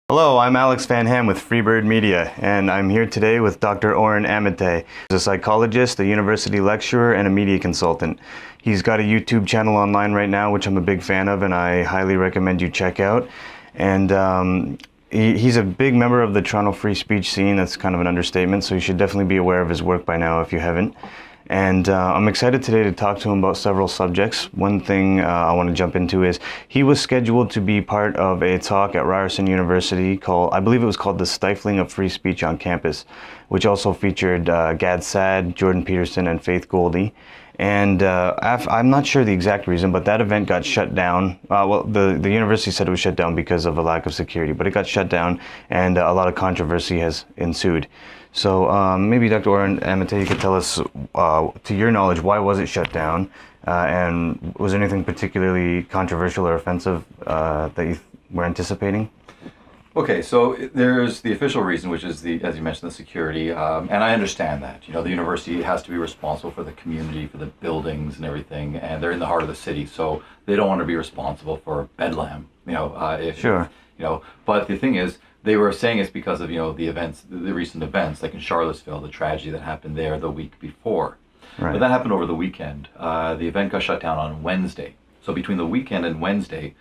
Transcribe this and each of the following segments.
Hello, I'm Alex Van Hamme with Freebird Media, and I'm here today with Dr. Oren Amitay. He's a psychologist, a university lecturer, and a media consultant. He's got a YouTube channel online right now, which I'm a big fan of, and I highly recommend you check out. And he's a big member of the Toronto free speech scene. That's kind of an understatement, so you should definitely be aware of his work by now if you haven't. And I'm excited today to talk to him about several subjects. One thing I want to jump into is he was scheduled to be part of a talk at Ryerson University called, I believe it was called The Stifling of Free Speech on Campus, which also featured Gad Saad, Jordan Peterson, and Faith Goldie. And I'm not sure the exact reason, but that event got shut down. Well, the university said it was shut down because of a lack of security, but it got shut down, and a lot of controversy has ensued. So maybe Dr. Oren Amitay, you could tell us, to your knowledge, why was it shut down? And was there anything particularly controversial or offensive that you were anticipating? Okay, so there's the official reason, which is as you mentioned, the security, and I understand that. You know, the university has to be responsible for the community, for the buildings and everything, and they're in the heart of the city, so they don't want to be responsible for bedlam. Sure. But the thing is, they were saying it's because of the events, the recent events, like in Charlottesville, the tragedy that happened there the week before. Right. But that happened over the weekend. The event got shut down on Wednesday. So between the weekend and Wednesday,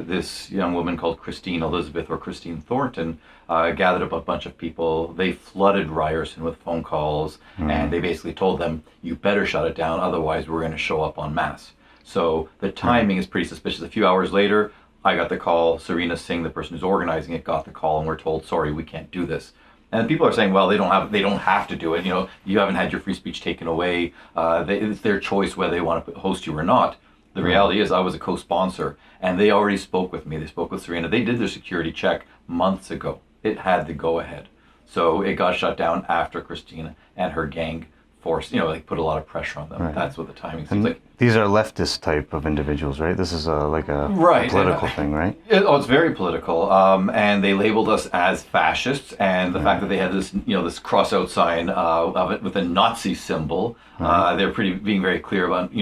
this young woman called Christine Elizabeth or Christine Thornton gathered up a bunch of people. They flooded Ryerson with phone calls, and they basically told them, you better shut it down, otherwise we're going to show up en masse. So the timing is pretty suspicious. A few hours later, I got the call. Serena Singh, the person who's organizing it, got the call, and we're told, sorry, we can't do this. And people are saying, well, they don't have to do it. You haven't had your free speech taken away. It's their choice whether they want to host you or not. The reality is I was a co-sponsor, and they already spoke with me. They spoke with Serena. They did their security check months ago. It had the go-ahead. So it got shut down after Christina and her gang forced, put a lot of pressure on them. Right. That's what the timing seems like. These are leftist type of individuals, right? This is like a political thing, right? It's very political, and they labeled us as fascists, and the fact that they had this, this cross-out sign of it with a Nazi symbol, they're being very clear about,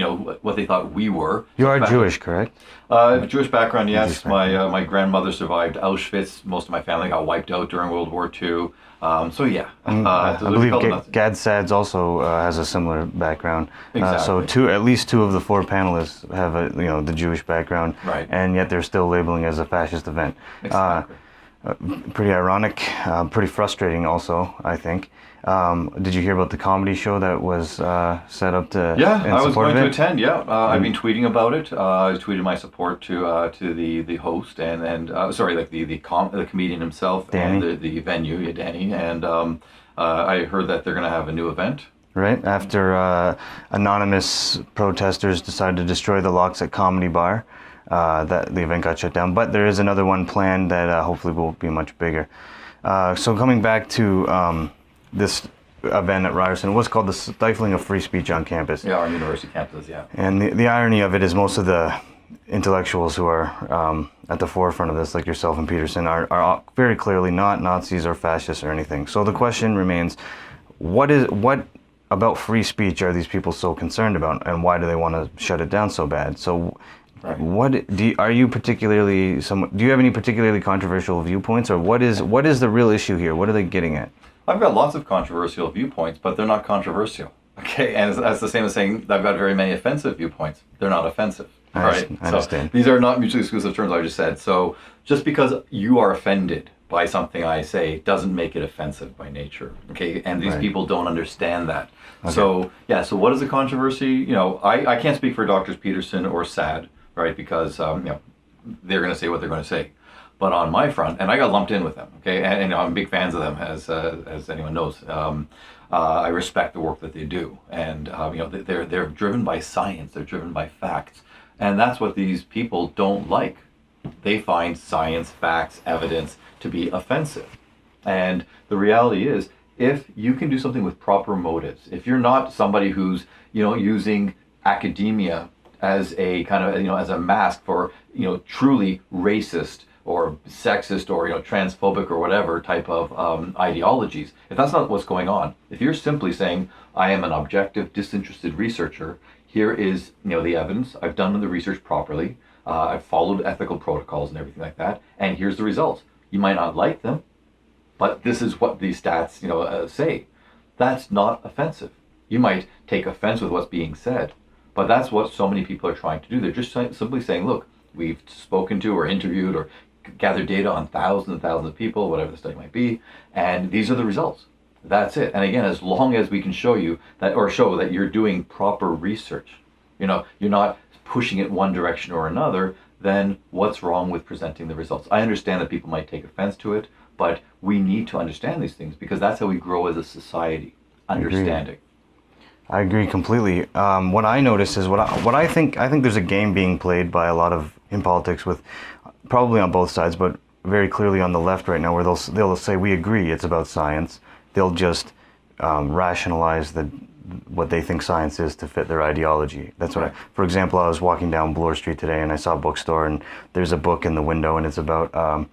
what they thought we were. You are Jewish, correct? Jewish background, yes. My grandmother survived Auschwitz. Most of my family got wiped out during World War II. So yeah, I believe Gad Saad also has a similar background. Exactly. So at least two of the four panelists have the Jewish background, right? And yet they're still labeling as a fascist event. Exactly. Pretty ironic, pretty frustrating also, I think. Did you hear about the comedy show that was set up to? Yeah, I was going to attend. Yeah, I've been tweeting about it. I tweeted my support to the host and the comedian himself, Danny. and the venue, Danny, and I heard that they're going to have a new event. Right after anonymous protesters decided to destroy the locks at Comedy Bar. That the event got shut down, but there is another one planned that hopefully will be much bigger. So coming back to this event at Ryerson, it was called The Stifling of Free Speech on Campus. Yeah, our university campuses, yeah. And the irony of it is most of the intellectuals who are at the forefront of this, like yourself and Peterson, are very clearly not Nazis or fascists or anything. So the question remains, what about free speech are these people so concerned about, and why do they want to shut it down so bad? So right. Do you have any particularly controversial viewpoints, or what is the real issue here? What are they getting at? I've got lots of controversial viewpoints, but they're not controversial. Okay, and that's the same as saying I've got very many offensive viewpoints. They're not offensive. I understand. So these are not mutually exclusive terms I just said. So just because you are offended by something I say doesn't make it offensive by nature. Okay, and these people don't understand that. Okay. So yeah, so what is the controversy? I can't speak for Doctors Peterson or Saad, right? Because they're going to say what they're going to say. But on my front, and I got lumped in with them, okay, and I'm big fans of them, as anyone knows. I respect the work that they do, and they're driven by science, they're driven by facts, and that's what these people don't like. They find science, facts, evidence to be offensive, and the reality is, if you can do something with proper motives, if you're not somebody who's using academia as a kind of as a mask for truly racist or sexist or transphobic or whatever type of ideologies, if that's not what's going on, if you're simply saying, I am an objective, disinterested researcher, here is the evidence, I've done the research properly, I've followed ethical protocols and everything like that, and here's the results. You might not like them, but this is what these stats, say. That's not offensive. You might take offense with what's being said, but that's what so many people are trying to do. They're just simply saying, look, we've spoken to or interviewed or gathered data on thousands and thousands of people, whatever the study might be, and these are the results. That's it. And again, as long as we can show you that, or show that you're doing proper research, you're not pushing it one direction or another, then what's wrong with presenting the results? I understand that people might take offense to it, but we need to understand these things because that's how we grow as a society, understanding. I agree completely. What I notice is what I think there's a game being played by a lot of in politics, with probably on both sides, but very clearly on the left right now, where they'll say we agree it's about science. They'll just rationalize what they think science is to fit their ideology. That's what for example, I was walking down Bloor Street today and I saw a bookstore and there's a book in the window and it's about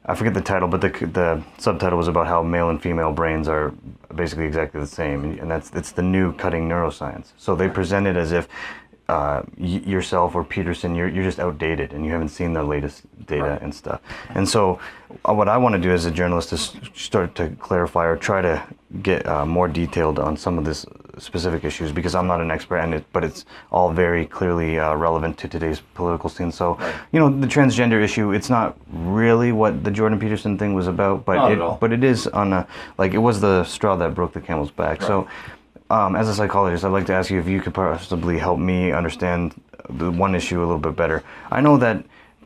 I forget the title, but the subtitle was about how male and female brains are basically exactly the same, and it's the new cutting neuroscience. So they present it as if yourself or Peterson, you're just outdated and you haven't seen the latest data and stuff. And so what I want to do as a journalist is start to clarify or try to get more detailed on some of this specific issues, because I'm not an expert but it's all very clearly relevant to today's political scene. So, the transgender issue, it's not really what the Jordan Peterson thing was about, but it is on it was the straw that broke the camel's back. So as a psychologist, I'd like to ask you if you could possibly help me understand the one issue a little bit better. I know that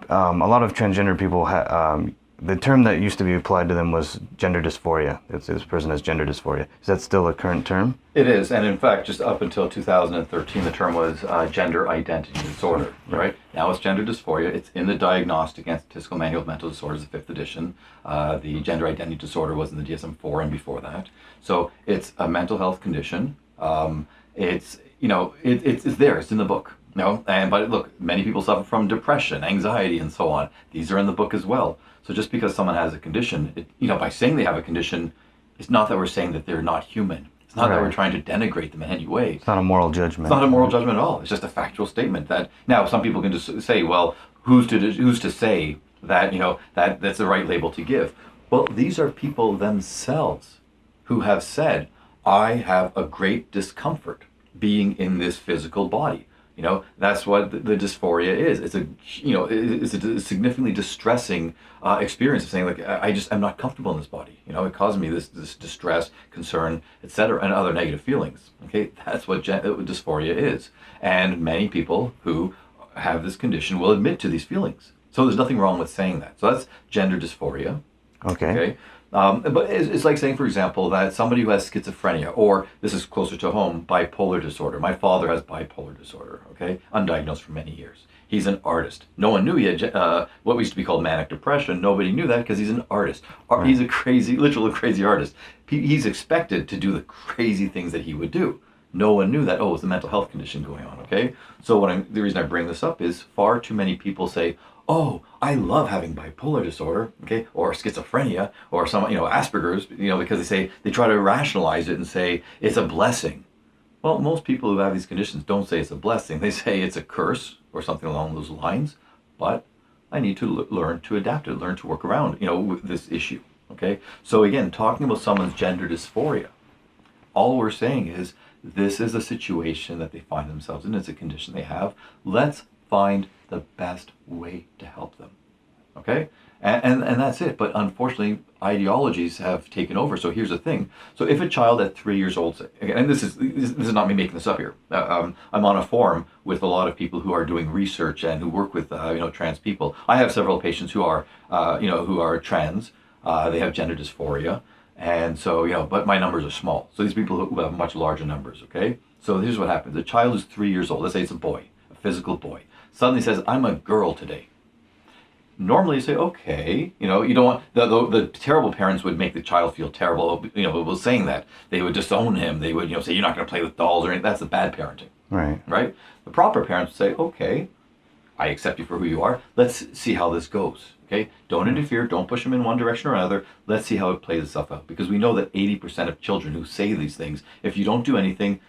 a lot of transgender people, the term that used to be applied to them was gender dysphoria. This person has gender dysphoria. Is that still a current term? It is, and in fact, just up until 2013, the term was gender identity disorder, right? Now it's gender dysphoria. It's in the Diagnostic and Statistical Manual of Mental Disorders, the 5th edition. The gender identity disorder was in the DSM-4 and before that. So it's a mental health condition. It's there. It's in the book. But look, many people suffer from depression, anxiety, and so on. These are in the book as well. So just because someone has a condition, by saying they have a condition, it's not that we're saying that they're not human. It's not that we're trying to denigrate them in any way. It's not a moral judgment. It's not a moral judgment at all. It's just a factual statement that now some people can just say, well, who's to say that that's the right label to give? Well, these are people themselves who have said, I have a great discomfort being in this physical body. That's what the dysphoria is. It's a significantly distressing experience of saying, I'm not comfortable in this body. It causes me this distress, concern, etc., and other negative feelings. Okay, that's what dysphoria is. And many people who have this condition will admit to these feelings. So there's nothing wrong with saying that. So that's gender dysphoria. Okay. But it's like saying, for example, that somebody who has schizophrenia, or this is closer to home, bipolar disorder. My father has bipolar disorder, okay? Undiagnosed for many years. He's an artist. No one knew he had what used to be called manic depression. Nobody knew that because he's an artist. He's a literal crazy artist. He's expected to do the crazy things that he would do. No one knew that, it's a mental health condition going on, okay? So the reason I bring this up is far too many people say, I love having bipolar disorder, okay, or schizophrenia, or some, Asperger's, because they try to rationalize it and say it's a blessing. Well, most people who have these conditions don't say it's a blessing. They say it's a curse or something along those lines. But I need to learn to adapt it, learn to work around, with this issue, okay? So again, talking about someone's gender dysphoria, all we're saying is this is a situation that they find themselves in. It's a condition they have. Let's find the best way to help them, okay? And that's it. But unfortunately, ideologies have taken over. So here's the thing. So if a child at 3 years old, and this is not me making this up here. I'm on a forum with a lot of people who are doing research and who work with trans people. I have several patients who are who are trans. They have gender dysphoria, and so but my numbers are small. So these people who have much larger numbers. Okay. So here's what happens. A child is 3 years old. Let's say it's a boy, a physical boy. Suddenly says, I'm a girl today. Normally you say, okay, you don't want, the terrible parents would make the child feel terrible, saying that. They would disown him. They would, say, you're not going to play with dolls or anything. That's the bad parenting. Right? The proper parents would say, okay, I accept you for who you are. Let's see how this goes. Okay? Don't interfere. Don't push them in one direction or another. Let's see how it plays itself out. Because we know that 80% of children who say these things, if you don't do anything,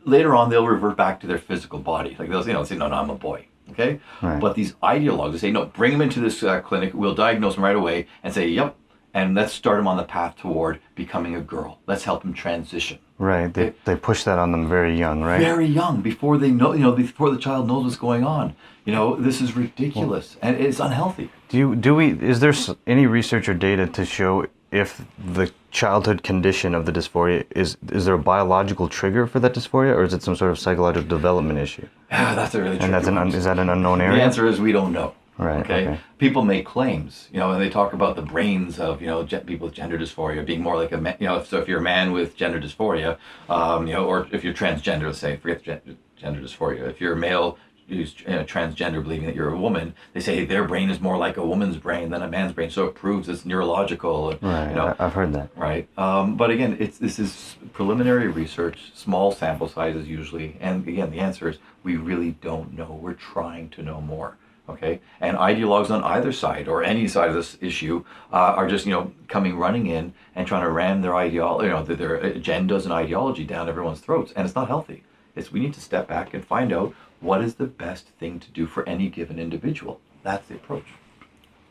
later on they'll revert back to their physical body. Like they'll say, no, I'm a boy. Okay, Right. but these ideologues, they say, no, bring them into this clinic. We'll diagnose them right away and say, yep, and let's start them on the path toward becoming a girl. Let's help them transition. Right. They push that on them very young, right? Very young, before they know, before the child knows what's going on. This is ridiculous, and it's unhealthy. Is there any research or data to show if the childhood condition of the dysphoria is there a biological trigger for that dysphoria, or is it some sort of psychological development issue? Yeah, that's a really tricky And one. is that an unknown area? The answer is we don't know. Right. Okay? People make claims, and they talk about the brains of, people with gender dysphoria being more like a man, so if you're a man with gender dysphoria, or if you're transgender, let's say, forget gender dysphoria. If you're a male who's transgender, believing that you're a woman, they say their brain is more like a woman's brain than a man's brain, so it proves it's neurological. Right. I've heard that. Right. But again, this is preliminary research, small sample sizes usually, and again, the answer is we really don't know. We're trying to know more. Okay, and ideologues on either side or any side of this issue are just coming running in and trying to ram their their agendas and ideology down everyone's throats, and it's not healthy. We need to step back and find out what is the best thing to do for any given individual. That's the approach.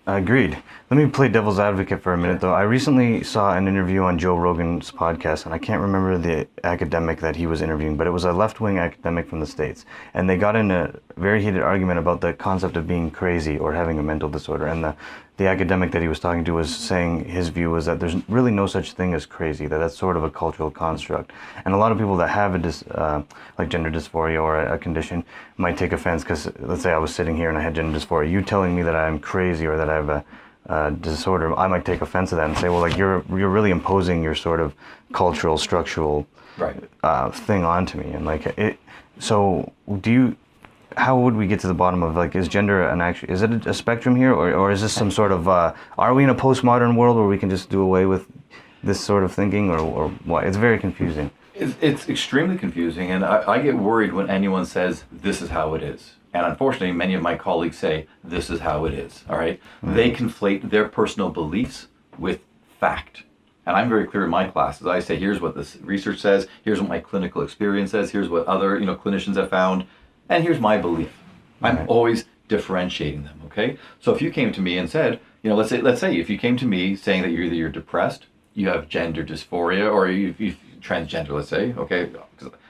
Agreed. Let me play devil's advocate for a minute, though. I recently saw an interview on Joe Rogan's podcast, and I can't remember the academic that he was interviewing, but it was a left-wing academic from the States. And they got in a very heated argument about the concept of being crazy or having a mental disorder. And the academic that he was talking to was saying his view was that there's really no such thing as crazy, that's sort of a cultural construct. And a lot of people that have like gender dysphoria or a condition might take offense because, let's say I was sitting here and I had gender dysphoria. You telling me that I'm crazy or that I have a disorder, I might take offense to that and say, well, like you're really imposing your sort of cultural, structural thing onto me. And like it. So how would we get to the bottom of, like, is gender is it a spectrum here, or is this some sort of, are we in a postmodern world where we can just do away with this sort of thinking, or what? It's very confusing. It's extremely confusing, and I get worried when anyone says, this is how it is. And unfortunately, many of my colleagues say, this is how it is, all right? Mm-hmm. They conflate their personal beliefs with fact. And I'm very clear in my classes. I say, here's what this research says, here's what my clinical experience says, here's what other clinicians have found, and here's my belief. I'm always differentiating them, okay? So if you came to me and said, let's say if you came to me saying that you're depressed, you have gender dysphoria, or you're transgender, let's say, okay?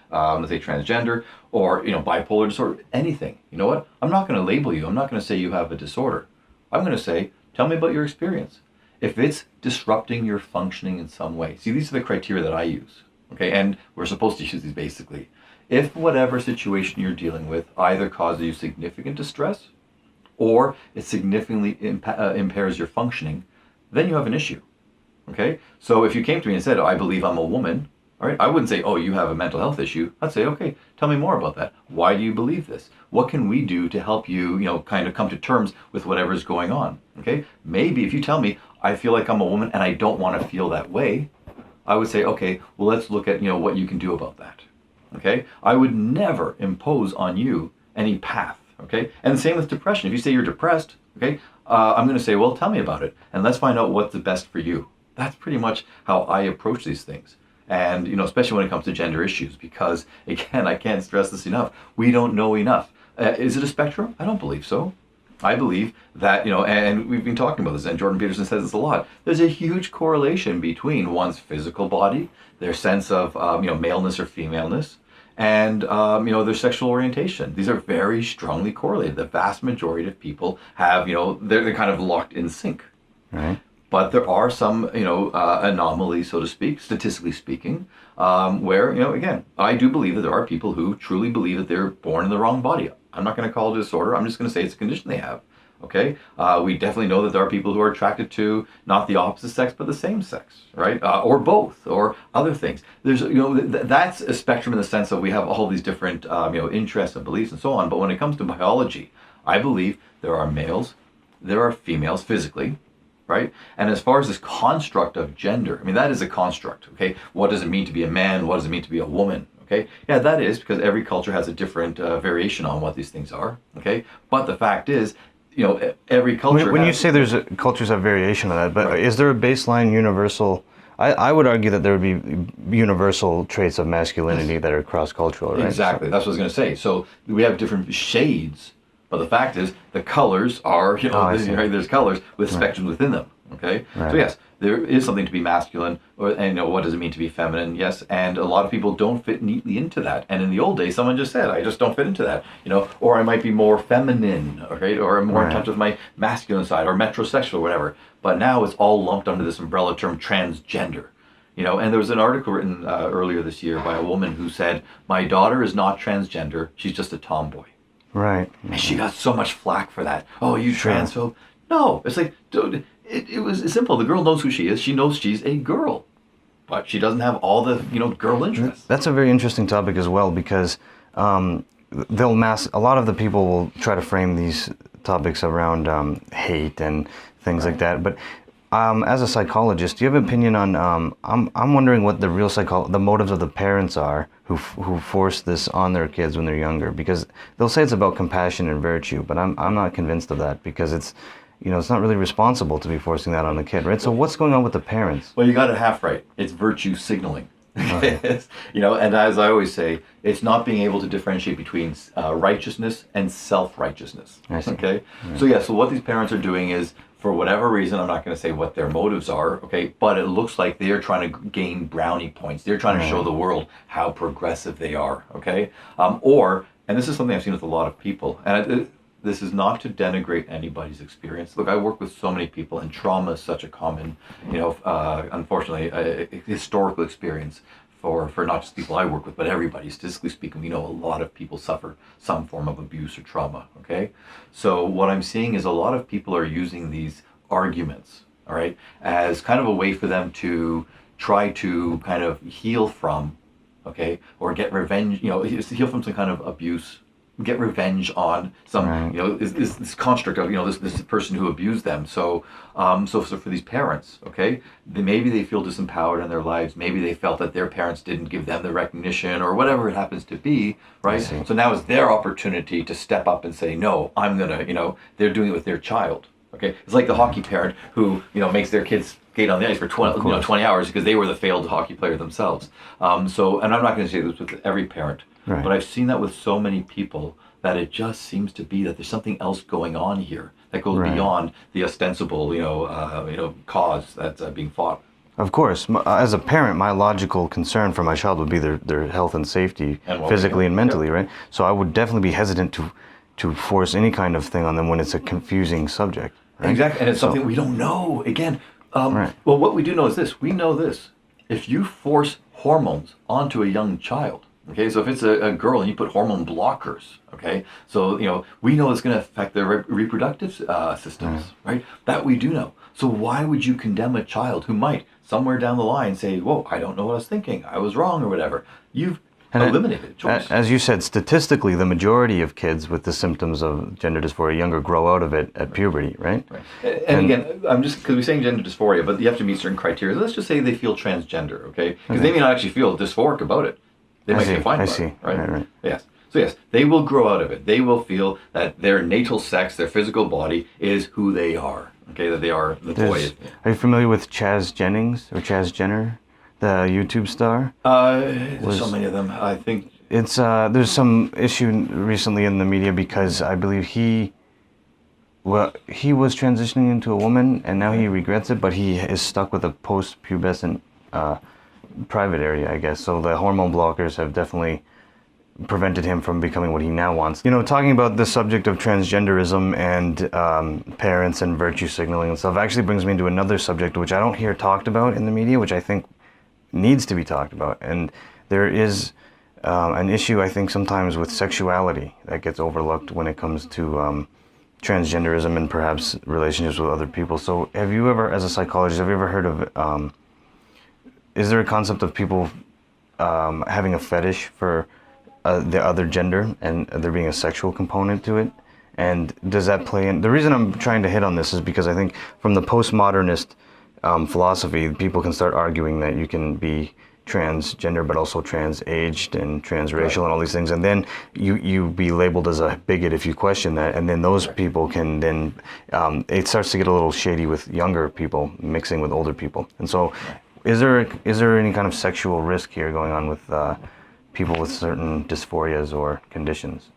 Let's say transgender, or bipolar disorder, anything. You know what? I'm not going to label you. I'm not going to say you have a disorder. I'm going to say, tell me about your experience. If it's disrupting your functioning in some way, see, these are the criteria that I use, okay? And we're supposed to use these basically. If whatever situation you're dealing with either causes you significant distress or it significantly impairs your functioning, then you have an issue, okay? So if you came to me and said, I believe I'm a woman, all right, I wouldn't say, you have a mental health issue. I'd say, okay, tell me more about that. Why do you believe this? What can we do to help you, kind of come to terms with whatever's going on, okay? Maybe if you tell me, I feel like I'm a woman and I don't want to feel that way, I would say, okay, well, let's look at, what you can do about that. Okay, I would never impose on you any path. Okay, and the same with depression. If you say you're depressed, okay, I'm going to say, well, tell me about it, and let's find out what's the best for you. That's pretty much how I approach these things, and especially when it comes to gender issues, because again, I can't stress this enough. We don't know enough. Is it a spectrum? I don't believe so. I believe that, and we've been talking about this, and Jordan Peterson says this a lot, there's a huge correlation between one's physical body, their sense of, maleness or femaleness, and, their sexual orientation. These are very strongly correlated. The vast majority of people have, they're kind of locked in sync. Right. But there are some, anomalies, so to speak, statistically speaking, where, again, I do believe that there are people who truly believe that they're born in the wrong body. I'm not going to call it a disorder. I'm just going to say it's a condition they have. Okay? We definitely know that there are people who are attracted to not the opposite sex, but the same sex, right? Or both, or other things. There's, that's a spectrum in the sense that we have all these different, interests and beliefs and so on. But when it comes to biology, I believe there are males, there are females physically, right? And as far as this construct of gender, that is a construct, okay? What does it mean to be a man? What does it mean to be a woman? Okay, yeah, that is because every culture has a different variation on what these things are, okay? But the fact is, every culture When you say cultures have variation on that, but is there a baseline universal, I would argue that there would be universal traits of masculinity that are cross-cultural, right? Exactly, that's what I was going to say. So we have different shades But the fact is, the colors are, Right, there's colors with spectrums within them. Okay, Right. so yes, there is something to be masculine, and what does it mean to be feminine? Yes, and a lot of people don't fit neatly into that. And in the old days, someone just said, "I just don't fit into that," or I might be more feminine, okay, or more in touch with my masculine side, or metrosexual, or whatever. But now it's all lumped under this umbrella term transgender. And there was an article written earlier this year by a woman who said, "My daughter is not transgender; she's just a tomboy." Right. And she got so much flack for that. Oh, you transphobe? No, it's like, dude, it was simple. The girl knows who she is. She knows she's a girl, but she doesn't have all the girl interests. That's a very interesting topic as well, because a lot of the people will try to frame these topics around hate and things like that. But as a psychologist, do you have an opinion on? I'm wondering what the real the motives of the parents are who force this on their kids when they're younger, because they'll say it's about compassion and virtue, but I'm not convinced of that, because it's not really responsible to be forcing that on the kid, right? So what's going on with the parents? Well, you got it half right. It's virtue signaling. Okay. And as I always say, it's not being able to differentiate between righteousness and self-righteousness. I see. Okay? So what these parents are doing is, for whatever reason, I'm not going to say what their motives are, okay, but it looks like they're trying to gain brownie points. They're trying to show the world how progressive they are, okay? And this is something I've seen with a lot of people, and this is not to denigrate anybody's experience. Look, I work with so many people, and trauma is such a common, unfortunately, historical experience for not just people I work with, but everybody. Statistically speaking, we know a lot of people suffer some form of abuse or trauma, okay? So what I'm seeing is a lot of people are using these arguments, all right, as kind of a way for them to try to kind of heal from, okay, or get revenge, heal from some kind of abuse, get revenge on some, this construct of, this person who abused them. So for these parents, okay, maybe they feel disempowered in their lives. Maybe they felt that their parents didn't give them the recognition, or whatever it happens to be, right? So now is their opportunity to step up and say, no, I'm gonna, they're doing it with their child. Okay, it's like the hockey parent who makes their kids skate on the ice for 20 hours because they were the failed hockey player themselves. And I'm not going to say this with every parent, but I've seen that with so many people that it just seems to be that there's something else going on here that goes beyond the ostensible, cause that's being fought. Of course, as a parent, my logical concern for my child would be their health and safety, physically and mentally, right? So I would definitely be hesitant to force any kind of thing on them when it's a confusing subject. Right? Exactly, and it's something we don't know. Again, well, what we do know is this. We know this. If you force hormones onto a young child, okay, so if it's a girl and you put hormone blockers, okay, so, we know it's going to affect their reproductive systems, right? That we do know. So why would you condemn a child who might, somewhere down the line, say, whoa, I don't know what I was thinking, I was wrong, or whatever? You've eliminated choice. As you said, statistically, the majority of kids with the symptoms of gender dysphoria younger grow out of it at puberty, right? And again, I'm just, because we're saying gender dysphoria, but you have to meet certain criteria. Let's just say they feel transgender, okay? Because they may not actually feel dysphoric about it. They might feel fine about it, right? Yes. So yes, they will grow out of it. They will feel that their natal sex, their physical body, is who they are, okay? That they are the boy. Are you familiar with Chaz Jenner? The YouTube star? There's so many of them. I think it's there's some issue recently in the media because I believe he was transitioning into a woman and now he regrets it, but he is stuck with a post-pubescent private area, I guess. So the hormone blockers have definitely prevented him from becoming what he now wants. Talking about the subject of transgenderism and parents and virtue signaling and stuff actually brings me into another subject which I don't hear talked about in the media, which I think needs to be talked about. And there is an issue, I think, sometimes with sexuality that gets overlooked when it comes to transgenderism and perhaps relationships with other people. So have you ever, as a psychologist, have you ever heard of, is there a concept of people having a fetish for the other gender and there being a sexual component to it? And does that play in? The reason I'm trying to hit on this is because I think from the postmodernist philosophy, people can start arguing that you can be transgender but also trans-aged and transracial and all these things, and then you be labeled as a bigot if you question that, and then those people can then it starts to get a little shady with younger people mixing with older people. And so is there any kind of sexual risk here going on with people with certain dysphorias or conditions?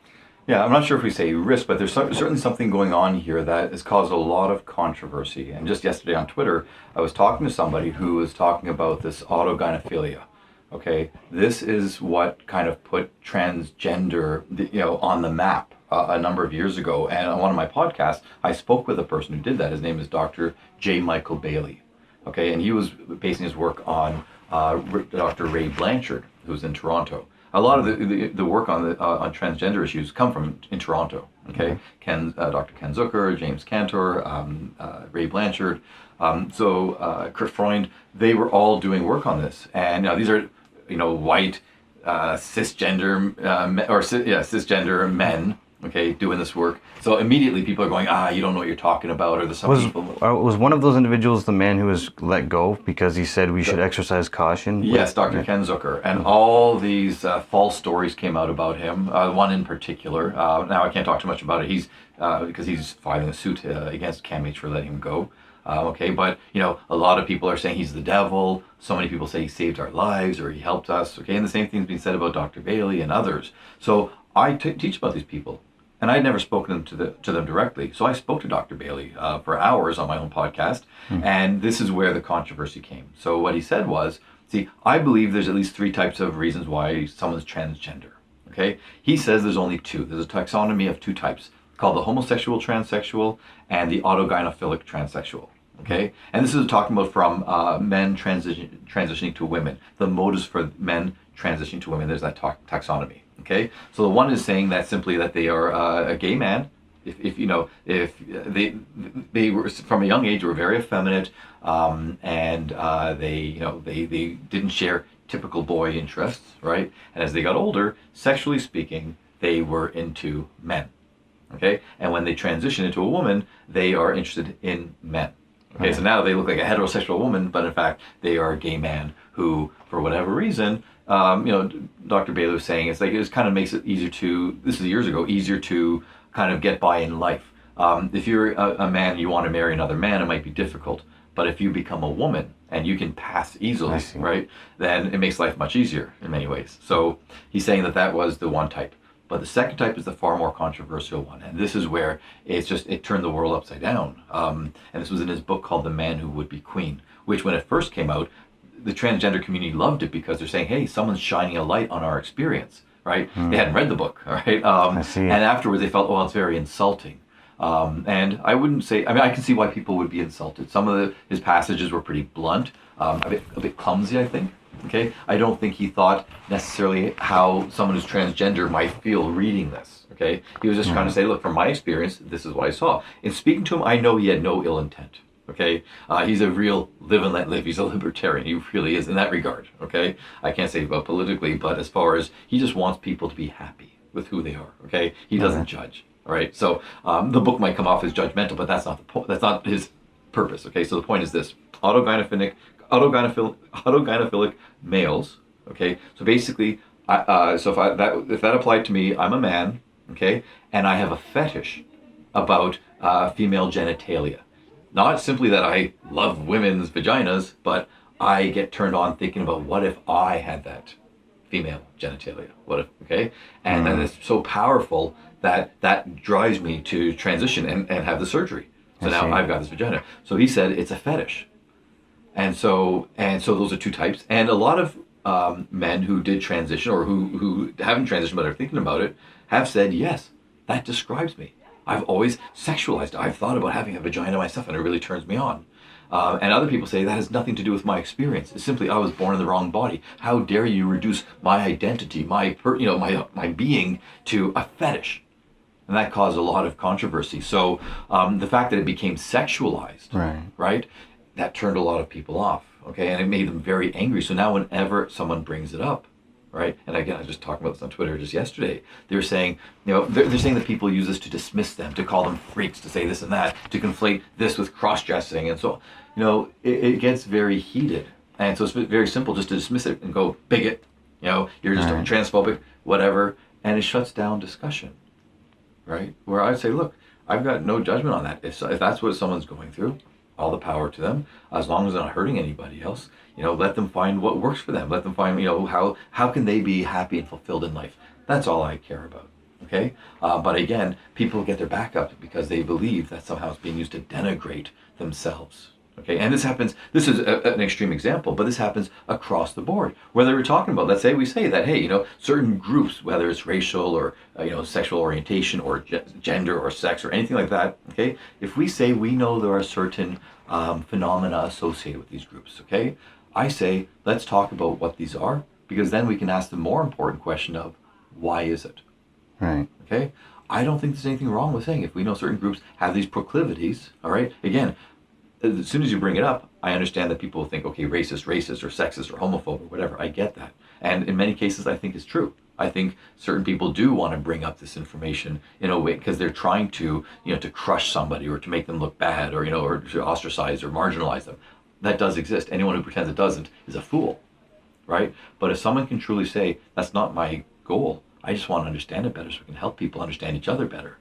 Yeah, I'm not sure if we say risk, but there's certainly something going on here that has caused a lot of controversy. And just yesterday on Twitter, I was talking to somebody who was talking about this autogynephilia. Okay, this is what kind of put transgender, on the map a number of years ago. And on one of my podcasts, I spoke with a person who did that. His name is Dr. J. Michael Bailey. Okay, and he was basing his work on Dr. Ray Blanchard, who's in Toronto. A lot of the work on transgender issues come from in Toronto. Okay, Dr. Ken Zucker, James Cantor, Ray Blanchard, Kurt Freund. They were all doing work on this, and these are white cisgender cisgender men. Okay, doing this work. So immediately people are going, you don't know what you're talking about, or there's some people. Was one of those individuals the man who was let go because he said we should exercise caution? Yes, Dr. Ken Zucker. And all these false stories came out about him, one in particular. Now, I can't talk too much about it. Because he's filing a suit against CAMH for letting him go. But, a lot of people are saying he's the devil. So many people say he saved our lives or he helped us. Okay, and the same thing's been said about Dr. Bailey and others. So I teach about these people. And I'd never spoken to them directly. So I spoke to Dr. Bailey for hours on my own podcast. And this is where the controversy came. So what he said was, see, I believe there's at least 3 types of reasons why someone's transgender. Okay? He says there's only 2. There's a taxonomy of 2 types called the homosexual transsexual and the autogynephilic transsexual. Okay? And this is talking about from men transitioning to women. The motives for men transitioning to women, there's that taxonomy. Okay, so the one is saying that simply that they are a gay man. If they were from a young age were very effeminate, and they didn't share typical boy interests, right? And as they got older, sexually speaking, they were into men. Okay, and when they transition into a woman, they are interested in men. Okay, so now they look like a heterosexual woman, but in fact they are a gay man who, for whatever reason, Dr. Bailey was saying it kind of makes it easier to kind of get by in life. If you're a man and you want to marry another man, it might be difficult. But if you become a woman and you can pass easily, right, then it makes life much easier in many ways. So he's saying that was the one type. But the second type is the far more controversial one. And this is where it turned the world upside down. And this was in his book called The Man Who Would Be Queen, which when it first came out, the transgender community loved it because they're saying, hey, someone's shining a light on our experience, right? They hadn't read the book, right? And afterwards they felt, it's very insulting. And I wouldn't say, I can see why people would be insulted. Some of his passages were pretty blunt, a bit clumsy, I think. Okay, I don't think he thought necessarily how someone who's transgender might feel reading this. Okay, he was just trying to say, look, from my experience, this is what I saw. In speaking to him, I know he had no ill intent. Okay, he's a real live and let live. He's a libertarian. He really is in that regard. Okay, I can't say about politically, but as far as he just wants people to be happy with who they are. Okay, he doesn't judge. All right, so the book might come off as judgmental, but that's not the point. That's not his purpose. Okay, so the point is this: autogynephilic males. Okay, so basically, if that applied to me, I'm a man. Okay, and I have a fetish about female genitalia. Not simply that I love women's vaginas, but I get turned on thinking about what if I had that female genitalia? What if, okay? And then it's so powerful that drives me to transition and have the surgery. So now I've got this vagina. So he said it's a fetish. And so those are 2 types. And a lot of men who did transition or who haven't transitioned but are thinking about it have said, yes, that describes me. I've always sexualized it. I've thought about having a vagina myself and it really turns me on. And other people say that has nothing to do with my experience. It's simply I was born in the wrong body. How dare you reduce my identity, my being to a fetish? And that caused a lot of controversy. So the fact that it became sexualized, right, that turned a lot of people off. Okay, and it made them very angry. So now whenever someone brings it up, right? And again, I was just talking about this on Twitter just yesterday. They're saying, they're saying that people use this to dismiss them, to call them freaks, to say this and that, to conflate this with cross-dressing. And so, it gets very heated. And so it's very simple just to dismiss it and go, bigot, you're just transphobic, whatever. And it shuts down discussion, right? Where I'd say, look, I've got no judgment on that. If that's what someone's going through, all the power to them, as long as they're not hurting anybody else. Let them find what works for them. Let them find, how can they be happy and fulfilled in life. That's all I care about. okay? But again, people get their back up because they believe that somehow it's being used to denigrate themselves. Okay, and this is an extreme example, but this happens across the board. Whether we're talking about, let's say we say that, hey, certain groups, whether it's racial or, sexual orientation or gender or sex or anything like that, okay, if we say we know there are certain phenomena associated with these groups, okay, I say, let's talk about what these are, because then we can ask the more important question of, why is it? Right. Okay, I don't think there's anything wrong with saying if we know certain groups have these proclivities, all right, again, as soon as you bring it up, I understand that people think, okay, racist, or sexist, or homophobe, or whatever. I get that. And in many cases, I think it's true. I think certain people do want to bring up this information in a way because they're trying to, to crush somebody or to make them look bad or, or to ostracize or marginalize them. That does exist. Anyone who pretends it doesn't is a fool, right? But if someone can truly say, that's not my goal, I just want to understand it better so we can help people understand each other better.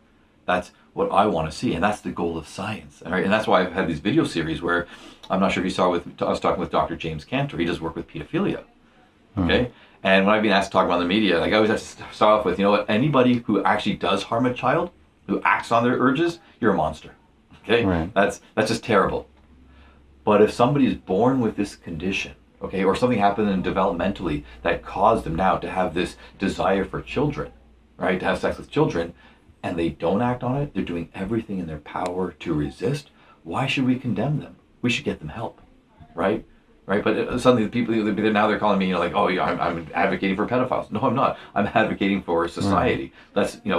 That's what I want to see, and that's the goal of science. All right? And that's why I've had these video series where, I'm not sure if you saw I was talking with Dr. James Cantor. He does work with pedophilia. Okay? And when I've been asked to talk about the media, like I always have to start off with, anybody who actually does harm a child, who acts on their urges, you're a monster. Okay? Right. That's just terrible. But if somebody is born with this condition, okay, or something happened in developmentally that caused them now to have this desire for children, right, to have sex with children, and they don't act on it, they're doing everything in their power to resist, why should we condemn them? We should get them help, right? Right? But suddenly the people, now they're calling me, like, oh, yeah, I'm advocating for pedophiles. No, I'm not. I'm advocating for society. That's, we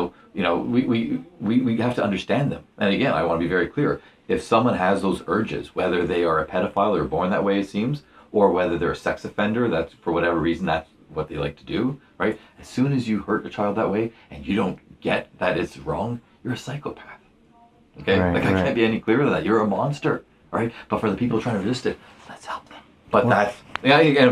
have to understand them. And again, I want to be very clear. If someone has those urges, whether they are a pedophile or born that way, it seems, or whether they're a sex offender, that's for whatever reason, that's what they like to do, right? As soon as you hurt a child that way and you don't get that it's wrong, you're a psychopath. Okay? Right, I can't be any clearer than that. You're a monster, right? But for the people trying to resist it, let's help them. But I'm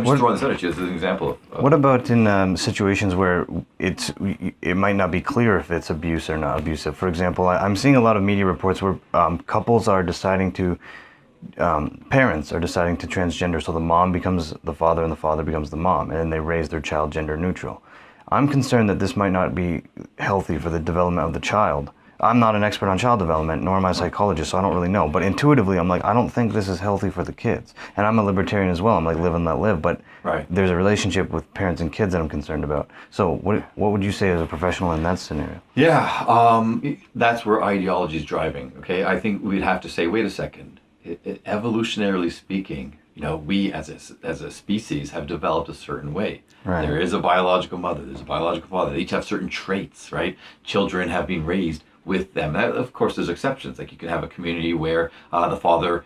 just throwing this out at you as an example of what about in situations where it might not be clear if it's abuse or not abusive? For example, I'm seeing a lot of media reports where couples are deciding to, parents are deciding to transgender, so the mom becomes the father and the father becomes the mom, and they raise their child gender neutral. I'm concerned that this might not be healthy for the development of the child. I'm not an expert on child development, nor am I a psychologist, so I don't really know. But intuitively, I'm like, I don't think this is healthy for the kids. And I'm a libertarian as well. I'm like, live and let live. But there's a relationship with parents and kids that I'm concerned about. So what would you say as a professional in that scenario? Yeah, that's where ideology is driving. Okay, I think we'd have to say, wait a second. Evolutionarily speaking, we as a species have developed a certain way. Right. There is a biological mother, there's a biological father. They each have certain traits, right? Children have been raised with them. Of course, there's exceptions. Like you can have a community where the father,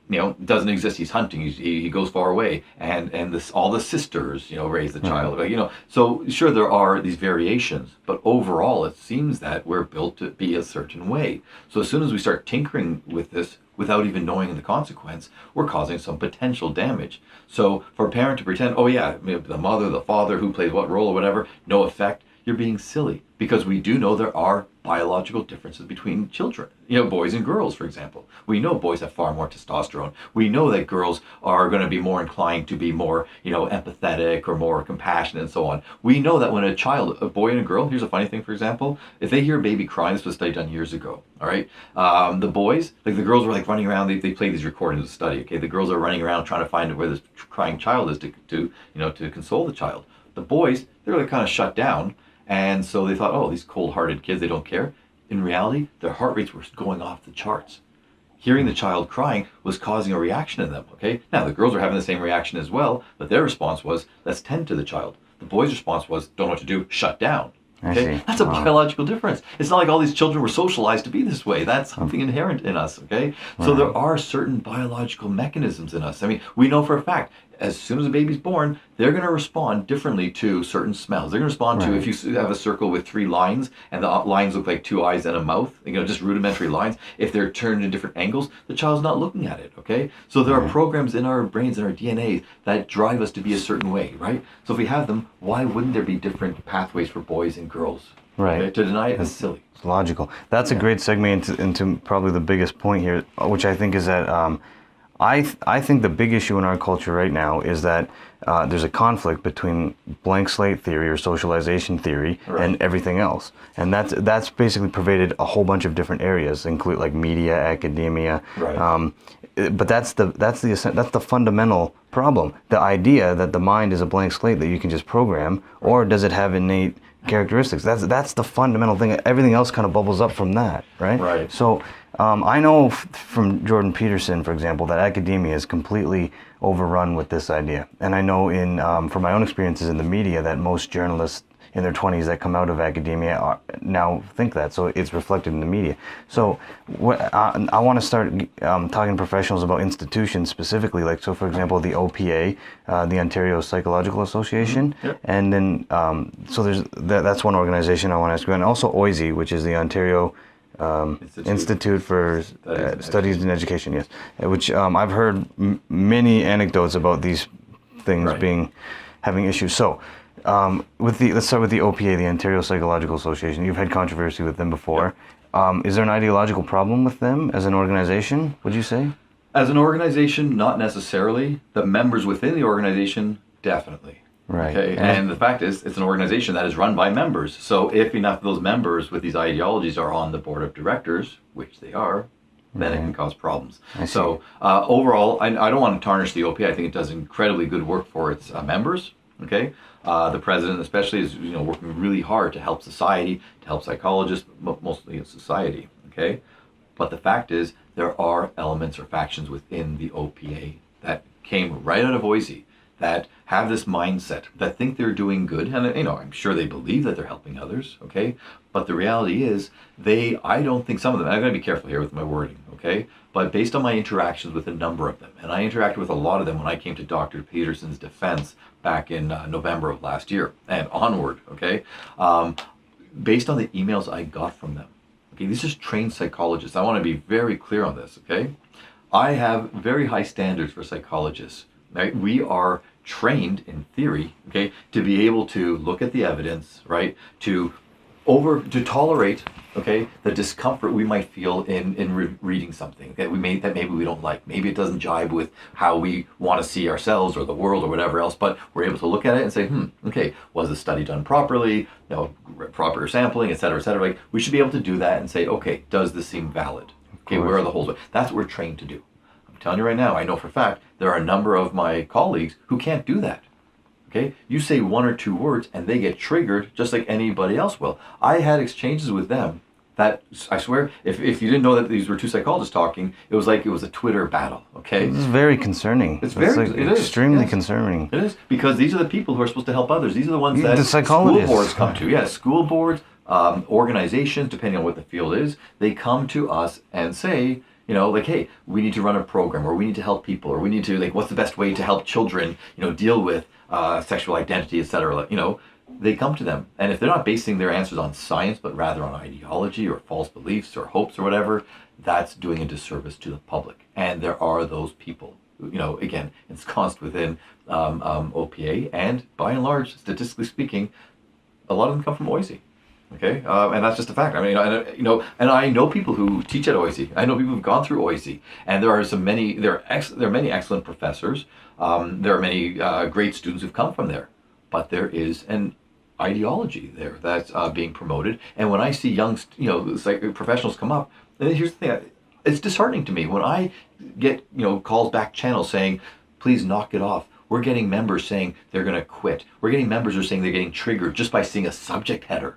doesn't exist. He's hunting. He goes far away, and all the sisters, raise the child. So sure there are these variations, but overall it seems that we're built to be a certain way. So as soon as we start tinkering with this without even knowing the consequence, we're causing some potential damage. So for a parent to pretend, oh yeah, the mother, the father, who plays what role or whatever, no effect, you're being silly, because we do know there are biological differences between children, boys and girls, for example. We know boys have far more testosterone. We know that girls are going to be more inclined to be more, empathetic or more compassionate and so on. We know that when a boy and a girl, here's a funny thing, for example, if they hear a baby crying, this was a study done years ago, all right? The boys, like the girls were like running around, they play these recordings of the study, okay? The girls are running around trying to find where this crying child is to console the child. The boys, they're like kind of shut down. And so they thought, oh, these cold-hearted kids, they don't care. In reality, their heart rates were going off the charts. Hearing the child crying was causing a reaction in them, okay? Now, the girls were having the same reaction as well, but their response was, let's tend to the child. The boy's response was, don't know what to do, shut down. Okay? That's a biological difference. It's not like all these children were socialized to be this way. That's something inherent in us, okay? So there are certain biological mechanisms in us. I mean, we know for a fact, as soon as a baby's born, they're going to respond differently to certain smells. They're going to respond to, if you have a circle with 3 lines, and the lines look like 2 eyes and a mouth, just rudimentary lines, if they're turned in different angles, the child's not looking at it, okay? So there are programs in our brains and our DNA that drive us to be a certain way, right? So if we have them, why wouldn't there be different pathways for boys and girls? Right. Okay? To deny it is silly. It's logical. That's a great segue into probably the biggest point here, which I think is that I think the big issue in our culture right now is that there's a conflict between blank slate theory or socialization theory and everything else, and that's basically pervaded a whole bunch of different areas, include like media, academia. But that's the fundamental problem. The idea that the mind is a blank slate that you can just program, or does it have innate characteristics? That's the fundamental thing. Everything else kind of bubbles up from that, right? So I know from Jordan Peterson, for example, that academia is completely overrun with this idea. And I know from my own experiences in the media that most journalists in their 20s that come out of academia now think that. So it's reflected in the media. So I want to start talking to professionals about institutions specifically. Like, so for example, the OPA, the Ontario Psychological Association. And then, so that's one organization I want to ask you. And also OISE, which is the Ontario Institute for Studies in Education, yes. Which I've heard many anecdotes about these things having issues. So let's start with the OPA, the Ontario Psychological Association. You've had controversy with them before. Is there an ideological problem with them as an organization, would you say? As an organization, not necessarily. The members within the organization, definitely. Okay. And the fact is, it's an organization that is run by members. So if enough of those members with these ideologies are on the board of directors, which they are, then it can cause problems. So overall, I don't want to tarnish the OPA. I think it does incredibly good work for its members. Okay. The president especially is working really hard to help society, to help psychologists, but mostly in society. Okay. But the fact is, there are elements or factions within the OPA that came right out of OISE, that have this mindset, that think they're doing good, and I'm sure they believe that they're helping others, okay? But the reality is, I don't think some of them, I'm going to be careful here with my wording, okay? But based on my interactions with a number of them, and I interacted with a lot of them when I came to Dr. Peterson's defense back in November of last year and onward, okay? Based on the emails I got from them, okay, these are trained psychologists. I want to be very clear on this, okay? I have very high standards for psychologists. Right? We are trained in theory, okay, to be able to look at the evidence, right, to tolerate, okay, the discomfort we might feel in reading something that maybe we don't like. Maybe it doesn't jibe with how we want to see ourselves or the world or whatever else, but we're able to look at it and say, okay, was the study done properly? Proper sampling, et cetera, et cetera. Like, we should be able to do that and say, okay, does this seem valid? Okay, where are the holes? That's what we're trained to do. Telling you right now, I know for a fact there are a number of my colleagues who can't do that. Okay, you say one or two words and they get triggered just like anybody else will. I had exchanges with them that, I swear, if you didn't know that these were two psychologists talking, it was like it was a Twitter battle. Okay, this is very concerning. It is extremely concerning. It is, because these are the people who are supposed to help others. These are the ones that the psychologists. School boards come to. Yeah, school boards, organizations, depending on what the field is, they come to us and say, like, hey, we need to run a program, or we need to help people, or we need to, like, what's the best way to help children, deal with sexual identity, etc. They come to them. And if they're not basing their answers on science, but rather on ideology or false beliefs or hopes or whatever, that's doing a disservice to the public. And there are those people, again, ensconced within OPA, and by and large, statistically speaking, a lot of them come from OISE. Okay, and that's just a fact. I mean, and I know people who teach at OISE. I know people who've gone through OISE, and there are many excellent professors. There are many great students who've come from there, but there is an ideology there that's being promoted. And when I see young, professionals come up, and here's the thing: it's disheartening to me when I get calls back channels saying, "Please knock it off." We're getting members saying they're going to quit. We're getting members who are saying they're getting triggered just by seeing a subject header.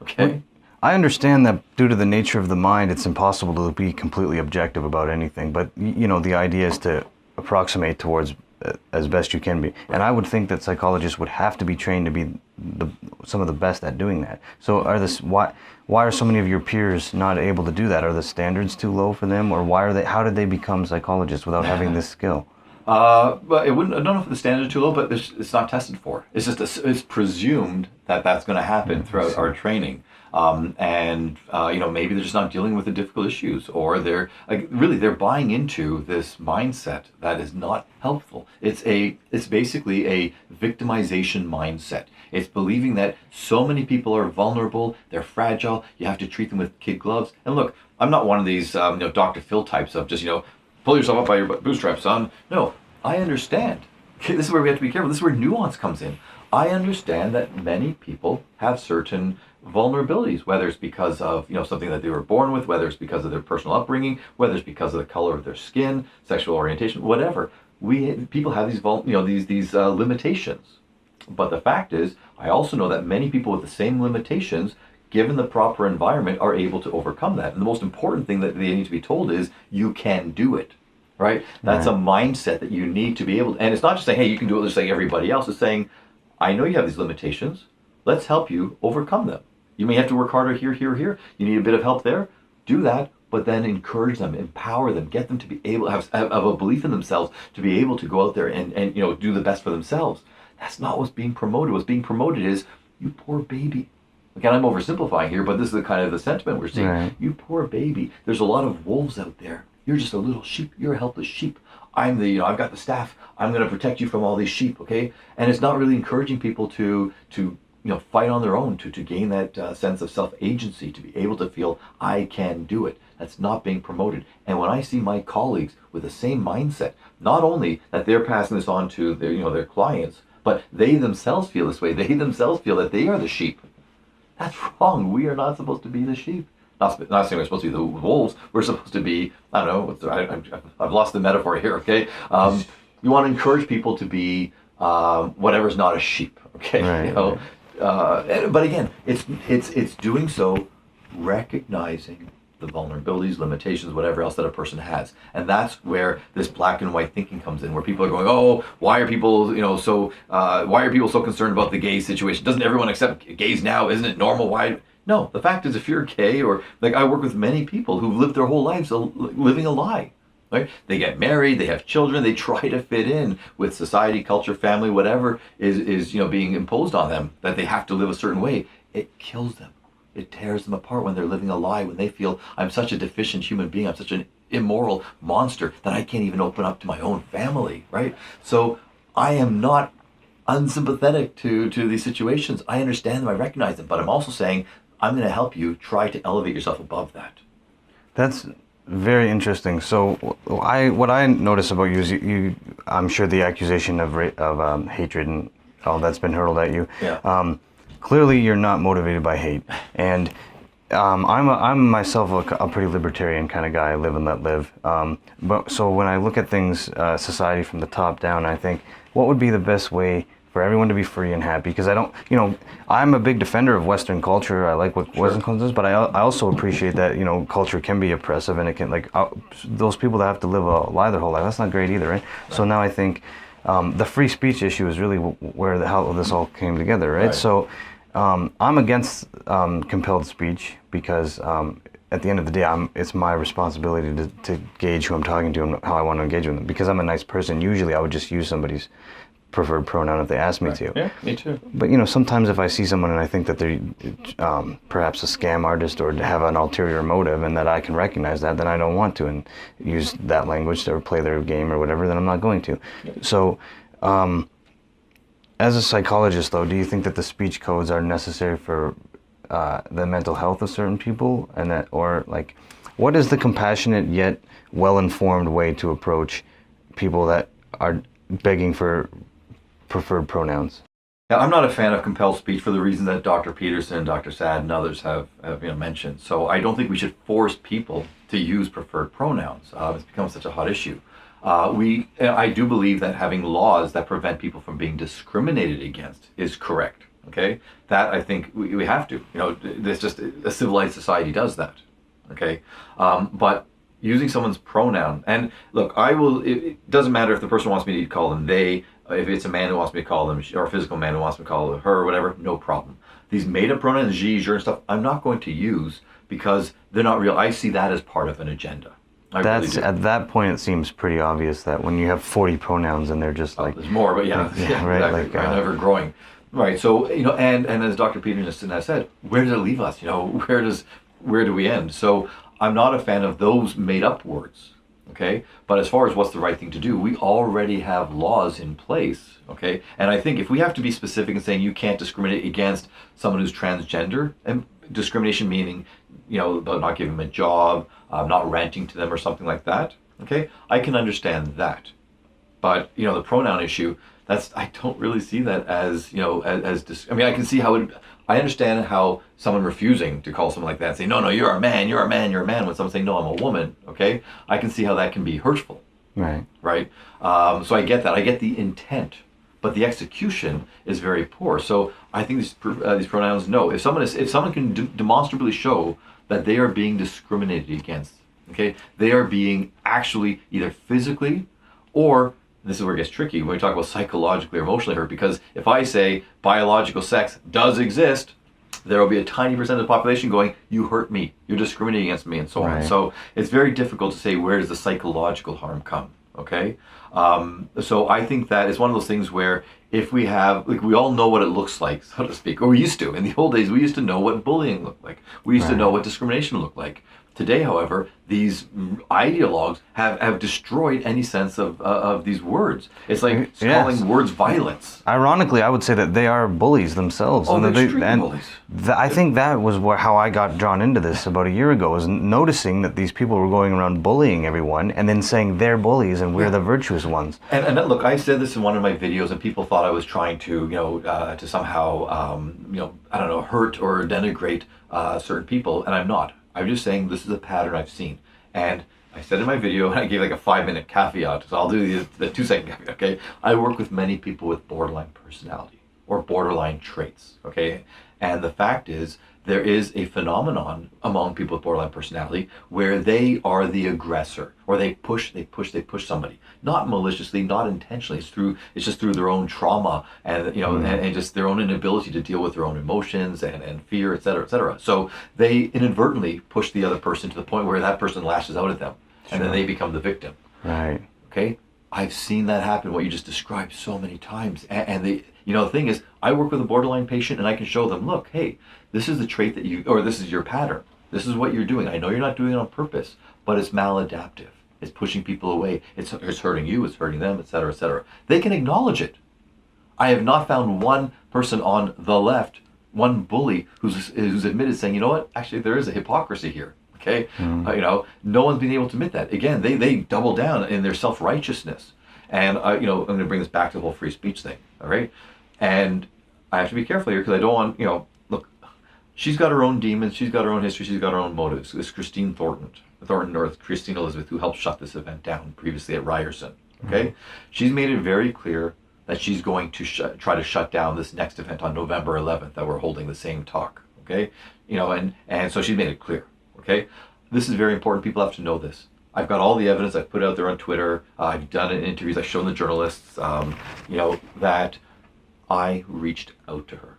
Okay. I understand that due to the nature of the mind, it's impossible to be completely objective about anything. But, the idea is to approximate towards as best you can be. And I would think that psychologists would have to be trained to be some of the best at doing that. So why are so many of your peers not able to do that? Are the standards too low for them? Or how did they become psychologists without having this skill? But I don't know if the standards are too low, but it's not tested for. It's just it's presumed that that's going to happen throughout our training, and maybe they're just not dealing with the difficult issues, or they're buying into this mindset that is not helpful. It's basically a victimization mindset. It's believing that so many people are vulnerable, they're fragile. You have to treat them with kid gloves. And look, I'm not one of these Dr. Phil types of just pull yourself up by your bootstraps, son. No, I understand. Okay, this is where we have to be careful. This is where nuance comes in. I understand that many people have certain vulnerabilities, whether it's because of something that they were born with, whether it's because of their personal upbringing, whether it's because of the color of their skin, sexual orientation, whatever. People have these limitations. But the fact is, I also know that many people with the same limitations, given the proper environment, are able to overcome that. And the most important thing that they need to be told is, you can do it. Right? That's a mindset that you need to be able to, and it's not just saying, hey, you can do it just like everybody else. It's saying, I know you have these limitations. Let's help you overcome them. You may have to work harder here. You need a bit of help there. Do that, but then encourage them, empower them, get them to be able to have a belief in themselves, to be able to go out there and do the best for themselves. That's not what's being promoted. What's being promoted is, you poor baby. Again, I'm oversimplifying here, but this is the kind of the sentiment we're seeing. Right. You poor baby. There's a lot of wolves out there. You're just a little sheep. You're a helpless sheep. I've got the staff. I'm going to protect you from all these sheep, okay? And it's not really encouraging people to fight on their own, to gain that sense of self-agency, to be able to feel, I can do it. That's not being promoted. And when I see my colleagues with the same mindset, not only that they're passing this on to their clients, but they themselves feel this way. They themselves feel that they are the sheep. That's wrong. We are not supposed to be the sheep. Not saying we're supposed to be the wolves. We're supposed to be, I don't know, I've lost the metaphor here, okay? You want to encourage people to be whatever's not a sheep, okay? Right, but again, it's doing so, recognizing the vulnerabilities, limitations, whatever else that a person has. And that's where this black and white thinking comes in, where people are going, oh, why are people so concerned about the gay situation? Doesn't everyone accept gays now? Isn't it normal? Why? No, the fact is, if you're gay, or like I work with many people who've lived their whole lives living a lie, right? They get married, they have children, they try to fit in with society, culture, family, whatever is being imposed on them, that they have to live a certain way. It kills them. It tears them apart when they're living a lie, when they feel, I'm such a deficient human being, I'm such an immoral monster that I can't even open up to my own family, right? So I am not unsympathetic to these situations. I understand them, I recognize them, but I'm also saying, I'm going to help you try to elevate yourself above that. That's very interesting. So what I notice about you is I'm sure the accusation of hatred and all that's been hurled at you. Yeah. Clearly, you're not motivated by hate, and I'm myself a pretty libertarian kind of guy. I live and let live. But so when I look at things, society from the top down, I think, what would be the best way for everyone to be free and happy? Because I'm a big defender of Western culture. I like what Western culture is, but I also appreciate that culture can be oppressive, and it can those people that have to live a lie their whole life. That's not great either, right? So now I think the free speech issue is really how this all came together, right? So I'm against compelled speech because at the end of the day, it's my responsibility to gauge who I'm talking to and how I want to engage with them. Because I'm a nice person, usually I would just use somebody's preferred pronoun if they ask me to. Yeah, me too. But sometimes if I see someone and I think that they're perhaps a scam artist or have an ulterior motive, and that I can recognize that, then I don't want to and use that language to play their game or whatever, then I'm not going to. Yeah. So as a psychologist, though, do you think that the speech codes are necessary for the mental health of certain people, and what is the compassionate yet well-informed way to approach people that are begging for preferred pronouns? Yeah, I'm not a fan of compelled speech for the reason that Dr. Peterson, Dr. Sad, and others have mentioned. So I don't think we should force people to use preferred pronouns. It's become such a hot issue. I do believe that having laws that prevent people from being discriminated against is correct. Okay, that I think we have to. There's just a civilized society does that. Okay, but using someone's pronoun, and look, it doesn't matter if the person wants me to call them they, if it's a man who wants me to call them, or a physical man who wants me to call her, or whatever, no problem. These made-up pronouns, je, je, and stuff, I'm not going to use because they're not real. I see that as part of an agenda. Really at that point, it seems pretty obvious that when you have 40 pronouns and they're just there's more, but yeah, right, exactly, ever growing. Right, so, and as Dr. Peterson has said, where does it leave us? Where do we end? So I'm not a fan of those made up words, okay? But as far as what's the right thing to do, we already have laws in place, okay? And I think if we have to be specific in saying you can't discriminate against someone who's transgender, and discrimination meaning, about not giving them a job, not renting to them or something like that, Okay, I can understand that. But the pronoun issue, I don't really see that as I mean, I can see how I understand how someone refusing to call someone like that and say, no, you're a man, you're a man, you're a man, when someone saying, no, I'm a woman. Okay, I can see how that can be hurtful. Right. So I get that. I get the intent, but the execution is very poor. So I think these pronouns, no. If someone can demonstrably show that they are being discriminated against, okay, they are being actually either physically or, this is where it gets tricky when we talk about psychologically or emotionally hurt, because if I say biological sex does exist, there will be a tiny percent of the population going, you hurt me, you're discriminating against me, and so on. So it's very difficult to say, where does the psychological harm come, okay? So I think that it's one of those things where if we have, we all know what it looks like, so to speak, or we used to. In the old days, we used to know what bullying looked like. We used to know what discrimination looked like. Today, however, these ideologues have destroyed any sense of these words. It's like calling words violence. Ironically, I would say that they are bullies themselves. Oh, they're extreme bullies. I think that was how I got drawn into this about a year ago, was noticing that these people were going around bullying everyone and then saying they're bullies and we're the virtuous ones. And look, I said this in one of my videos, and people thought I was trying to, to somehow, I don't know, hurt or denigrate certain people, and I'm not. I'm just saying this is a pattern I've seen. And I said in my video, and I gave like a 5-minute caveat, so I'll do the 2-second caveat, okay? I work with many people with borderline personality or borderline traits, okay? And the fact is, there is a phenomenon among people with borderline personality where they are the aggressor, or they push somebody, not maliciously, not intentionally. It's just through their own trauma and and just their own inability to deal with their own emotions and fear, et cetera, et cetera. So they inadvertently push the other person to the point where that person lashes out at them, and then they become the victim. Right. Okay. I've seen that happen, what you just described, so many times. And the thing is, I work with a borderline patient and I can show them, look, hey, this is the trait that this is your pattern. This is what you're doing. I know you're not doing it on purpose, but it's maladaptive. It's pushing people away. It's hurting you, it's hurting them, et cetera, et cetera. They can acknowledge it. I have not found one person on the left, one bully who's admitted saying, you know what, actually there is a hypocrisy here. Okay, no one's been able to admit that. Again, they double down in their self-righteousness, and I'm going to bring this back to the whole free speech thing. All right, and I have to be careful here because I don't want look, she's got her own demons, she's got her own history, she's got her own motives. It's Christine Thornton, or Christine Elizabeth, who helped shut this event down previously at Ryerson. Okay, she's made it very clear that she's going to try to shut down this next event on November 11th that we're holding the same talk. Okay, and so she's made it clear. Okay, this is very important. People have to know this. I've got all the evidence. I've put it out there on Twitter. I've done it in interviews. I've shown the journalists, that I reached out to her.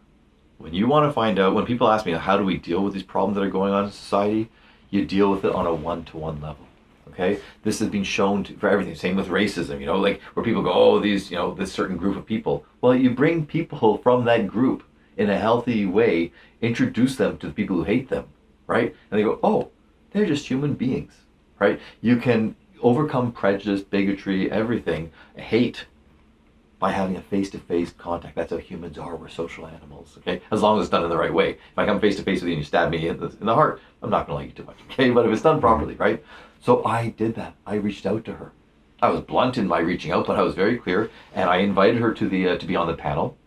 When you want to find out, when people ask me, how do we deal with these problems that are going on in society? You deal with it on a one-to-one level. Okay, this has been shown for everything. Same with racism. Where people go, oh, these, this certain group of people. Well, you bring people from that group in a healthy way, introduce them to the people who hate them. Right? And they go, oh, they're just human beings, right? You can overcome prejudice, bigotry, everything, hate, by having a face-to-face contact. That's how humans are. We're social animals, okay? As long as it's done in the right way. If I come face-to-face with you and you stab me in the heart, I'm not going to like you too much, okay? But if it's done properly, right? So I did that. I reached out to her. I was blunt in my reaching out, but I was very clear, and I invited her to be on the panel.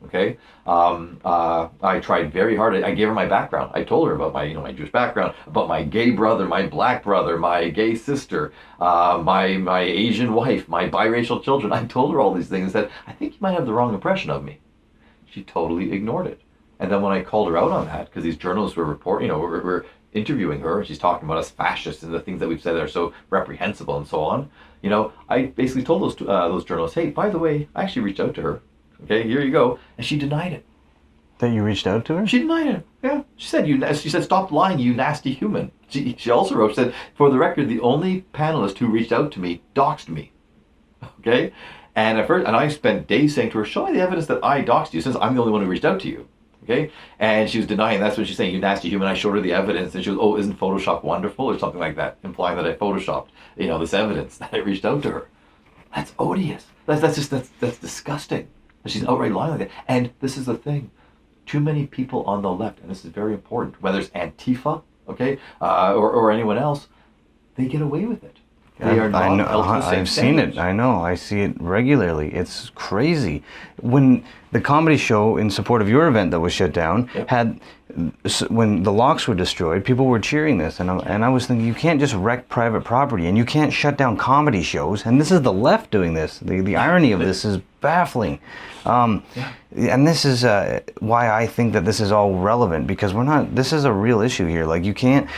Okay, I tried very hard. I gave her my background. I told her about my Jewish background, about my gay brother, my black brother, my gay sister, my Asian wife, my biracial children. I told her all these things that I think you might have the wrong impression of me. She totally ignored it. And then when I called her out on that, because these journalists were we're interviewing her, and she's talking about us fascists and the things that we've said that are so reprehensible and so on. I basically told those journalists, hey, by the way, I actually reached out to her. Okay, here you go. And she denied it. That you reached out to her? She denied it. Yeah. She said, stop lying, you nasty human. She also wrote, said, for the record, the only panelist who reached out to me doxed me. Okay? And at first, and I spent days saying to her, show me the evidence that I doxed you, since I'm the only one who reached out to you. Okay? And she was denying. That's what she's saying, you nasty human. I showed her the evidence, and she was, oh, isn't Photoshop wonderful? Or something like that, implying that I Photoshopped, this evidence that I reached out to her. That's odious. That's disgusting. She's outright lying like that. And this is the thing. Too many people on the left, and this is very important, whether it's Antifa, okay, or anyone else, they get away with it. They are not I know, held to the same I've seen it. standards. I know. I see it regularly. It's crazy. When the comedy show in support of your event that was shut down had, when the locks were destroyed, people were cheering this, and I was thinking, you can't just wreck private property, and you can't shut down comedy shows. And this is the left doing this. The irony of this is baffling. And this is why I think that this is all relevant, because we're not. This is a real issue here. Like, you can't.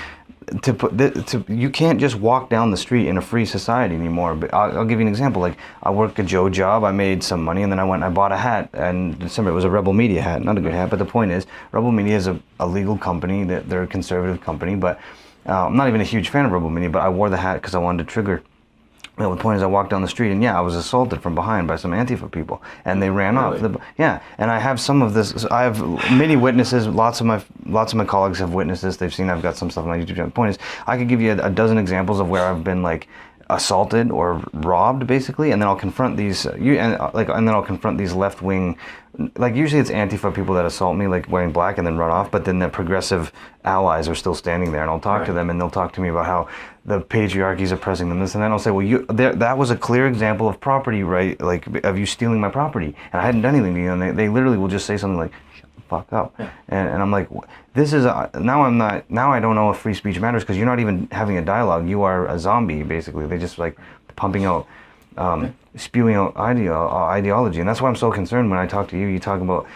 You can't just walk down the street in a free society anymore. But I'll give you an example. Like, I work a Joe job, I made some money, and then I went and I bought a hat. And December, it was a Rebel Media hat, not a good hat. But the point is, Rebel Media is a legal company. They're a conservative company. But I'm not even a huge fan of Rebel Media. But I wore the hat because I wanted to trigger. The point is, I walked down the street, and I was assaulted from behind by some Antifa people, and they ran off. And I have some of this. I have many witnesses. Lots of my colleagues have witnessed this. They've seen I've got some stuff on my YouTube channel. The point is, I could give you a dozen examples of where I've been like assaulted or robbed, basically, and then I'll confront these and then I'll confront these left wing. Like, usually it's Antifa people that assault me, like wearing black, and then run off. But then the progressive allies are still standing there, and I'll talk to them, and they'll talk to me about how the patriarchy is oppressing them. This, and then I'll say, well, that was a clear example of property, right? Like, of you stealing my property, and I hadn't done anything to you. And they literally will just say something like, "Shut the fuck up," and I'm like, this is now I don't know if free speech matters, because you're not even having a dialogue. You are a zombie, basically. They just like pumping out. Spewing out ideology, and that's why I'm so concerned when I talk to you. You talk about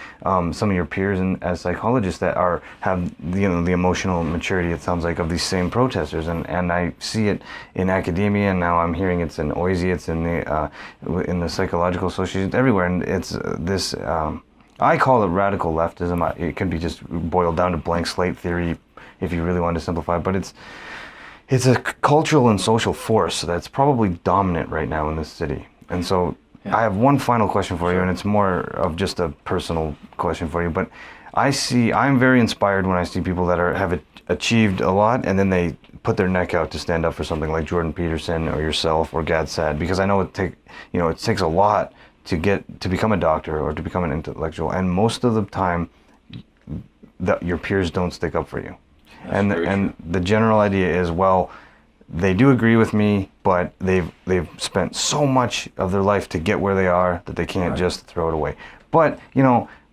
some of your peers and as psychologists that have the emotional maturity, it sounds like, of these same protesters, and I see it in academia, and now I'm hearing it's in OISE, it's in the psychological associations, everywhere, and it's this. I call it radical leftism. It could be just boiled down to blank slate theory, if you really want to simplify, but it's a cultural and social force that's probably dominant right now in this city. And so I have one final question for you, and it's more of just a personal question for you. But I'm very inspired when I see people that have achieved a lot, and then they put their neck out to stand up for something like Jordan Peterson or yourself or Gad Saad, because I know it takes a lot to become a doctor or to become an intellectual, and most of the time your peers don't stick up for you. And the general idea is, well, they do agree with me, but they've spent so much of their life to get where they are that they can't just throw it away. But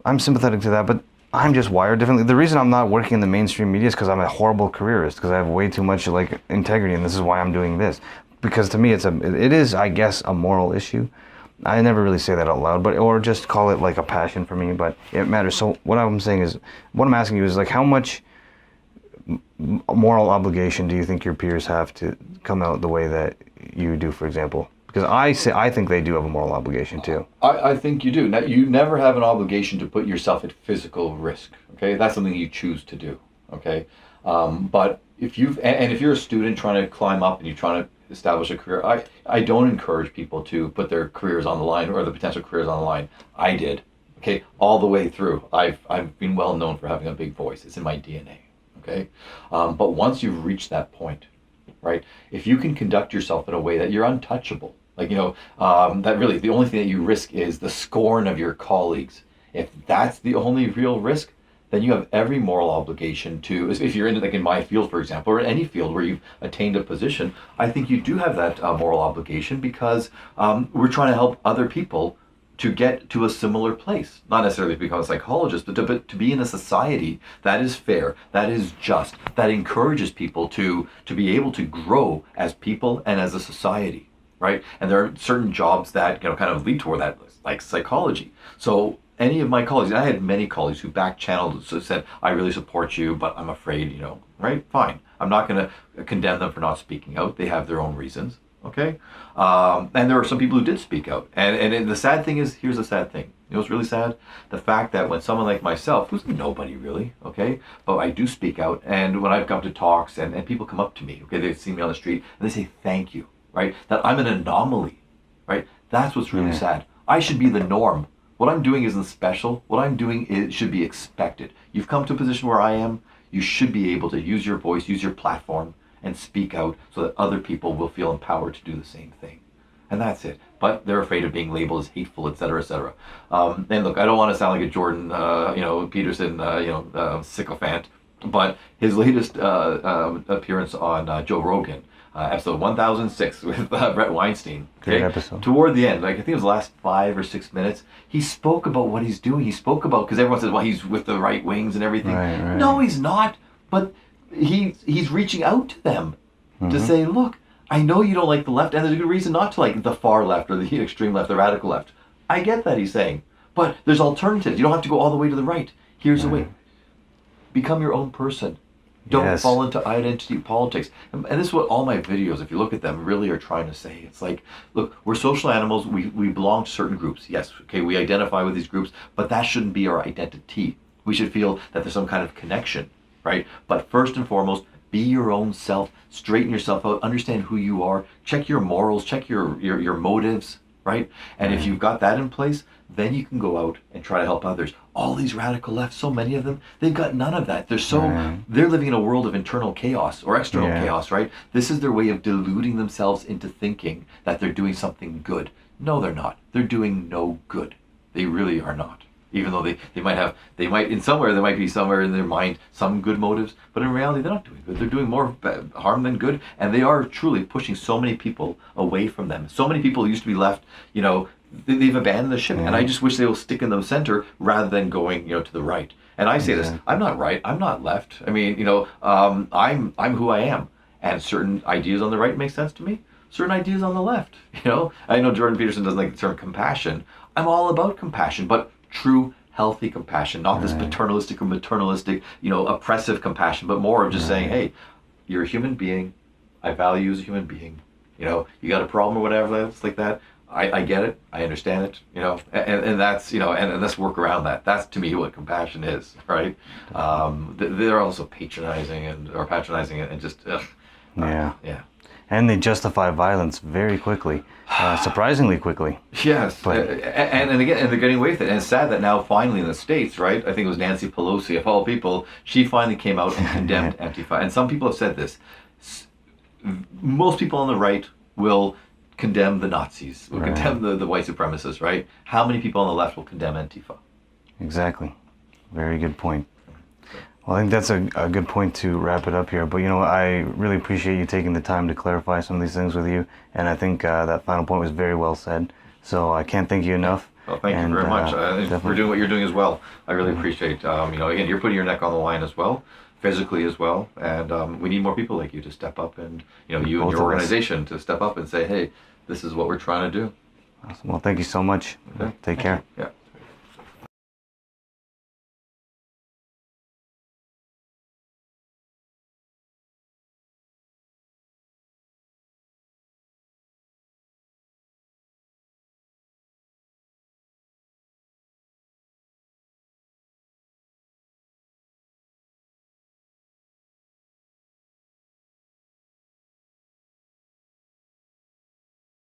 I'm sympathetic to that, but I'm just wired differently. The reason I'm not working in the mainstream media is because I'm a horrible careerist, because I have way too much like integrity, and this is why I'm doing this. Because to me, it is, I guess, a moral issue. I never really say that out loud, or just call it like a passion for me, but it matters. So what I'm asking you is, like, how much moral obligation do you think your peers have to come out the way that you do, for example? Because I think they do have a moral obligation too. I think you do. Now, you never have an obligation to put yourself at physical risk. Okay, that's something you choose to do. Okay, but if you're a student trying to climb up and you're trying to establish a career, I don't encourage people to put their careers on the line, or the potential careers on the line. I did. Okay, all the way through. I've been well known for having a big voice. It's in my DNA. Okay, but once you've reached that point, right? If you can conduct yourself in a way that you're untouchable, like that really the only thing that you risk is the scorn of your colleagues. If that's the only real risk, then you have every moral obligation to. If you're in my field, for example, or in any field where you've attained a position, I think you do have that moral obligation, because we're trying to help other people to get to a similar place, not necessarily to become a psychologist, but to be in a society that is fair, that is just, that encourages people to be able to grow as people and as a society, right? And there are certain jobs that kind of lead toward that, like psychology. So any of my colleagues, I had many colleagues who back-channeled, so said, I really support you, but I'm afraid, right? Fine. I'm not going to condemn them for not speaking out. They have their own reasons. Okay, and there are some people who did speak out, and the sad thing is, here's the sad thing. What's really sad? The fact that when someone like myself, who's nobody really, okay, but I do speak out, and when I've come to talks and people come up to me, okay, they see me on the street and they say thank you, right? That I'm an anomaly, right? That's what's really sad. I should be the norm. What I'm doing isn't special. What I'm doing should be expected. You've come to a position where I am. You should be able to use your voice, use your platform, and speak out so that other people will feel empowered to do the same thing. And that's it. But they're afraid of being labeled as hateful, et cetera, et cetera. And look, I don't want to sound like a Jordan, Peterson, sycophant, but his latest appearance on Joe Rogan, episode 1006 with Brett Weinstein. Okay? Great episode. Toward the end, like I think it was the last 5 or 6 minutes, he spoke about what he's doing. He spoke about, because everyone says, well, he's with the right wings and everything. Right. No, he's not. But he's reaching out to them to say, look, I know you don't like the left, and there's a good reason not to like the far left or the extreme left, the radical left. I get that, he's saying. But there's alternatives. You don't have to go all the way to the right. Here's the way. Become your own person. Don't fall into identity politics. And this is what all my videos, if you look at them, really are trying to say. It's like, look, we're social animals. We belong to certain groups. Yes, okay, we identify with these groups, but that shouldn't be our identity. We should feel that there's some kind of connection, right? But first and foremost, be your own self. Straighten yourself out. Understand who you are. Check your morals. Check your motives, right? And if you've got that in place, then you can go out and try to help others. All these radical left, so many of them, they've got none of that. They're living in a world of internal chaos or external chaos, right? This is their way of deluding themselves into thinking that they're doing something good. No, they're not. They're doing no good. They really are not. Even though there might be somewhere in their mind some good motives, but in reality they're not doing good. They're doing more harm than good, and they are truly pushing so many people away from them. So many people used to be left, they've abandoned the ship, and I just wish they will stick in the center rather than going, to the right. And I say this, I'm not right, I'm not left. I mean, I'm who I am, and certain ideas on the right make sense to me. Certain ideas on the left, I know Jordan Peterson doesn't like the term compassion. I'm all about compassion, but true healthy compassion, not this paternalistic or maternalistic, oppressive compassion, but more of just saying, hey, you're a human being. I value you as a human being. You got a problem or whatever that's like that. I get it. I understand it. And that's, and let's work around that. That's to me what compassion is, right? They're also patronizing and just, yeah. And they justify violence very quickly, surprisingly quickly. Yes, but and again, they're getting away with it. And it's sad that now finally in the States, right? I think it was Nancy Pelosi, of all people, she finally came out and condemned Antifa. And some people have said this. Most people on the right will condemn the Nazis, will condemn the white supremacists, right? How many people on the left will condemn Antifa? Exactly. Very good point. Well, I think that's a good point to wrap it up here. But, I really appreciate you taking the time to clarify some of these things with you. And I think that final point was very well said. So I can't thank you enough. Well, thank you very much for doing what you're doing as well. I really appreciate, again, you're putting your neck on the line as well, physically as well. And we need more people like you to step up and, you and your organization to step up and say, hey, this is what we're trying to do. Awesome. Well, thank you so much. Okay. Take care. Yeah.